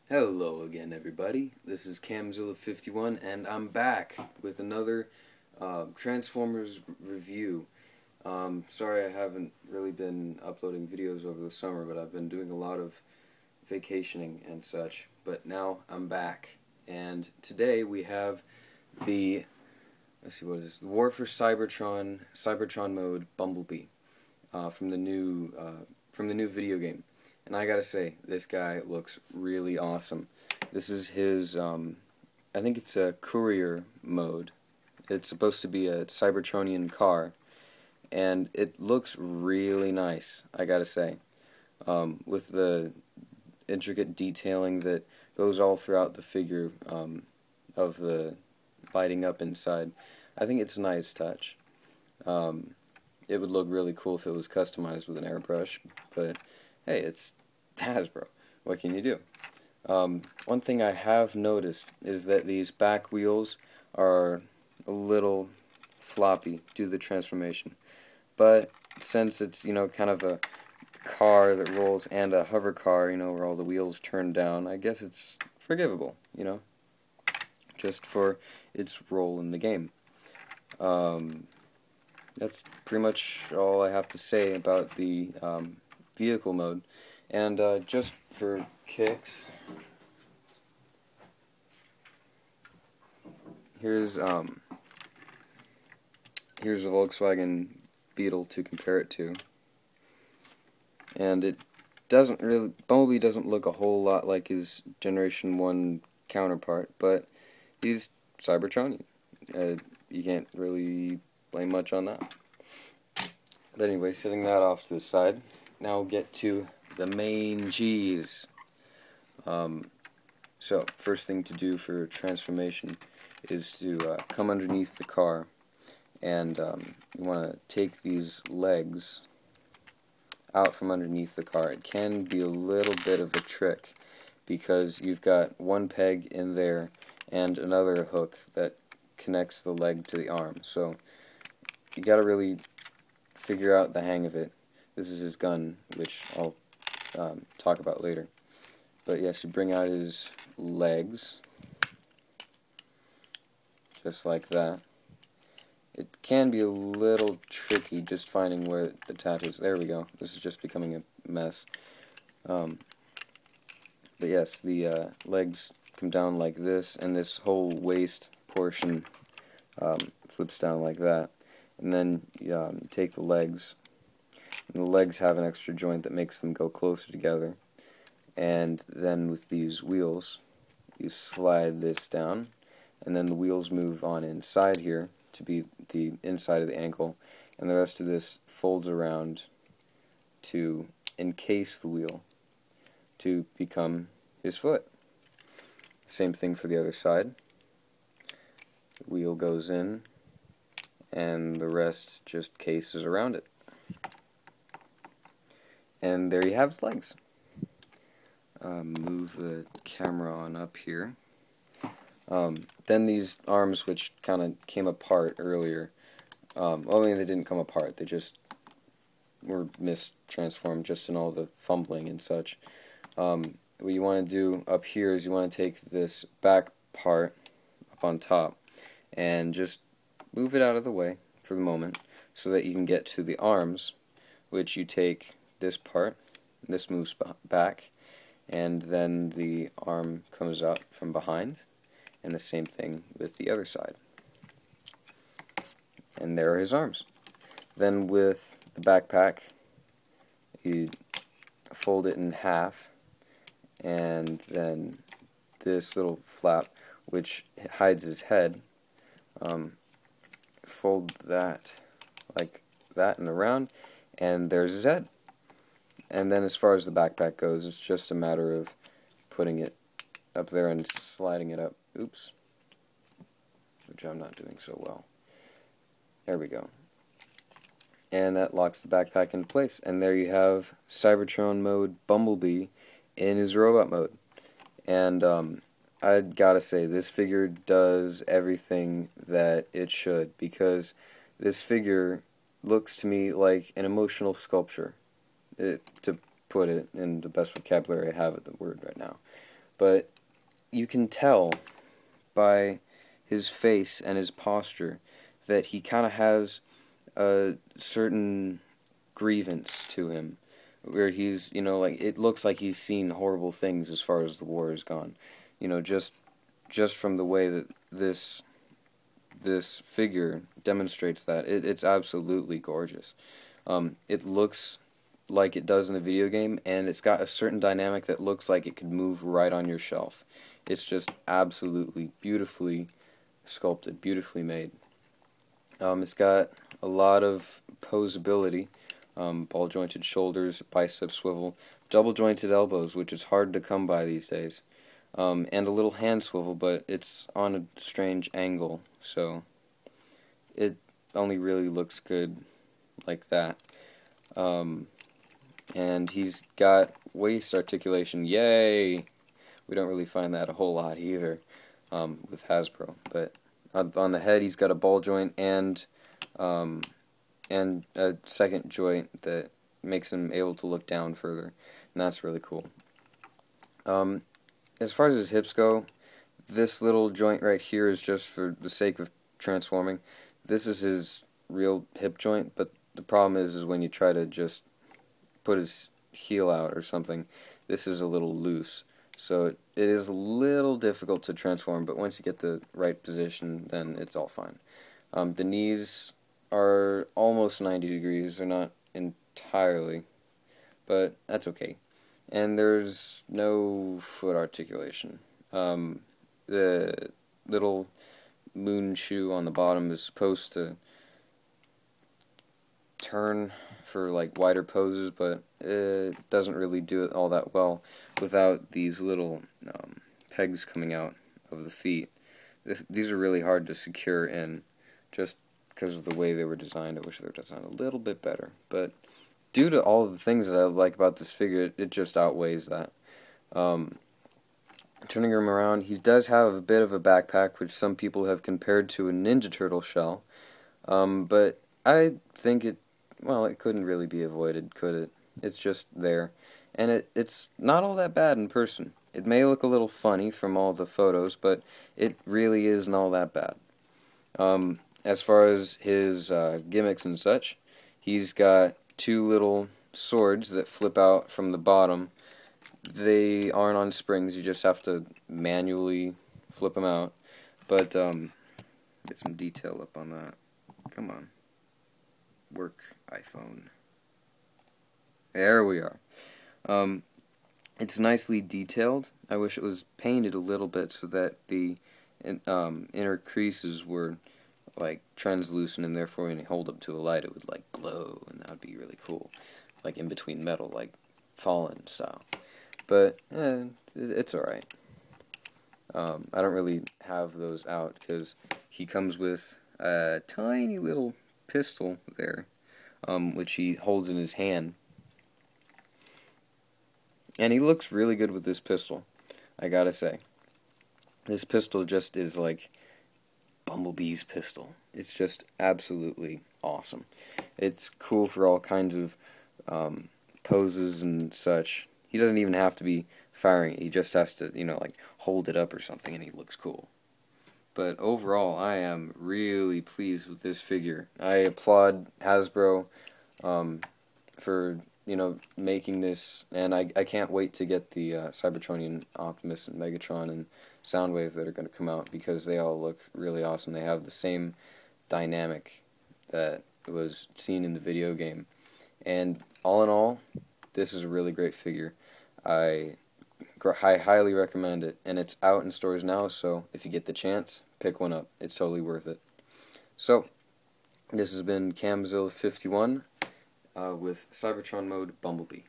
Hello again, everybody. This is Camzilla51, and I'm back with another Transformers review. Sorry I haven't really been uploading videos over the summer, but I've been doing a lot of vacationing and such. But now I'm back, and today we have the, let's see, what is this? The War for Cybertron mode Bumblebee from the new video game. And I gotta say, this guy looks really awesome. This is his, I think it's a courier mode. It's supposed to be a Cybertronian car. And it looks really nice, I gotta say. With the intricate detailing that goes all throughout the figure of the lighting up inside. I think it's a nice touch. It would look really cool if it was customized with an airbrush, but hey, it's Hasbro. What can you do? One thing I have noticed is that these back wheels are a little floppy due to the transformation. But since it's, kind of a car that rolls and a hover car, where all the wheels turn down, I guess it's forgivable, just for its role in the game. That's pretty much all I have to say about the vehicle mode. And just for kicks, here's a Volkswagen Beetle to compare it to, and Bumblebee doesn't look a whole lot like his Generation 1 counterpart, but he's Cybertronian. You can't really blame much on that. But anyway, setting that off to the side, now we'll get to the main G's. So, first thing to do for transformation is to come underneath the car, and you want to take these legs out from underneath the car. It can be a little bit of a trick because you've got one peg in there and another hook that connects the leg to the arm. So you got to really figure out the hang of it. This is his gun, which I'll talk about later. But yes, you bring out his legs, just like that. It can be a little tricky just finding where it attaches. There we go. This is just becoming a mess. But yes, the legs come down like this, and this whole waist portion flips down like that. And then you take the legs. And the legs have an extra joint that makes them go closer together. And then with these wheels, you slide this down, and then the wheels move on inside here to be the inside of the ankle, and the rest of this folds around to encase the wheel to become his foot. Same thing for the other side. The wheel goes in, and the rest just cases around it. And there you have his legs. Move the camera on up here. Then these arms, which kind of came apart earlier, only they didn't come apart, they just were mistransformed just in all the fumbling and such. What you want to do up here is you want to take this back part up on top and just move it out of the way for the moment so that you can get to the arms, which you take this part, this moves back, and then the arm comes out from behind, and the same thing with the other side. And there are his arms. Then with the backpack, you fold it in half, and then this little flap, which hides his head, fold that like that and around, and there's his head. And then as far as the backpack goes, it's just a matter of putting it up there and sliding it up. Oops. Which I'm not doing so well. There we go. And that locks the backpack into place. And there you have Cybertron mode Bumblebee in his robot mode. And I gotta say, this figure does everything that it should, because this figure looks to me like an emotional sculpture. To put it in the best vocabulary I have at the word right now. but you can tell by his face and his posture that he kind of has a certain grievance to him, where he's, like, it looks like he's seen horrible things as far as the war has gone. Just from the way that this figure demonstrates that, it's absolutely gorgeous. It looks like it does in a video game, and it's got a certain dynamic that looks like it could move right on your shelf. It's just absolutely beautifully sculpted, beautifully made. It's got a lot of posability, ball-jointed shoulders, bicep swivel, double-jointed elbows, which is hard to come by these days, and a little hand swivel, but it's on a strange angle, so it only really looks good like that. And he's got waist articulation, yay! We don't really find that a whole lot either with Hasbro, but on the head he's got a ball joint and a second joint that makes him able to look down further, and that's really cool. As far as his hips go, this little joint right here is just for the sake of transforming. This is his real hip joint, but the problem is when you try to just put his heel out or something, this is a little loose. So it is a little difficult to transform, but once you get the right position, then it's all fine. The knees are almost 90 degrees. They're not entirely, but that's okay. And there's no foot articulation. The little moon shoe on the bottom is supposed to turn for like wider poses, but it doesn't really do it all that well without these little pegs coming out of the feet. These are really hard to secure in, just because of the way they were designed. I wish they were designed a little bit better, but due to all of the things that I like about this figure, it just outweighs that. Turning him around, he does have a bit of a backpack, which some people have compared to a Ninja Turtle shell, but I think it couldn't really be avoided, could it? It's just there, and it's not all that bad in person. It may look a little funny from all the photos, but it really isn't all that bad. As far as his gimmicks and such, he's got two little swords that flip out from the bottom. They aren't on springs, you just have to manually flip them out. But, get some detail up on that. Come on. Work, iPhone. There we are. It's nicely detailed. I wish it was painted a little bit so that the inner creases were like translucent, and therefore when you hold up to a light it would like glow, and that would be really cool, like in between metal, like Fallen style. But it's alright. I don't really have those out because he comes with a tiny little pistol there, which he holds in his hand, and he looks really good with this pistol, I gotta say. This pistol just is like Bumblebee's pistol. It's just absolutely awesome. It's cool for all kinds of poses and such. He doesn't even have to be firing it. He just has to, like hold it up or something, and he looks cool. But overall, I am really pleased with this figure. I applaud Hasbro for, making this, and I can't wait to get the Cybertronian Optimus and Megatron and Soundwave that are going to come out, because they all look really awesome. They have the same dynamic that was seen in the video game. And all in all, this is a really great figure. I highly recommend it, and it's out in stores now, so if you get the chance, pick one up. It's totally worth it. So, this has been Camzilla51 with Cybertron Mode Bumblebee.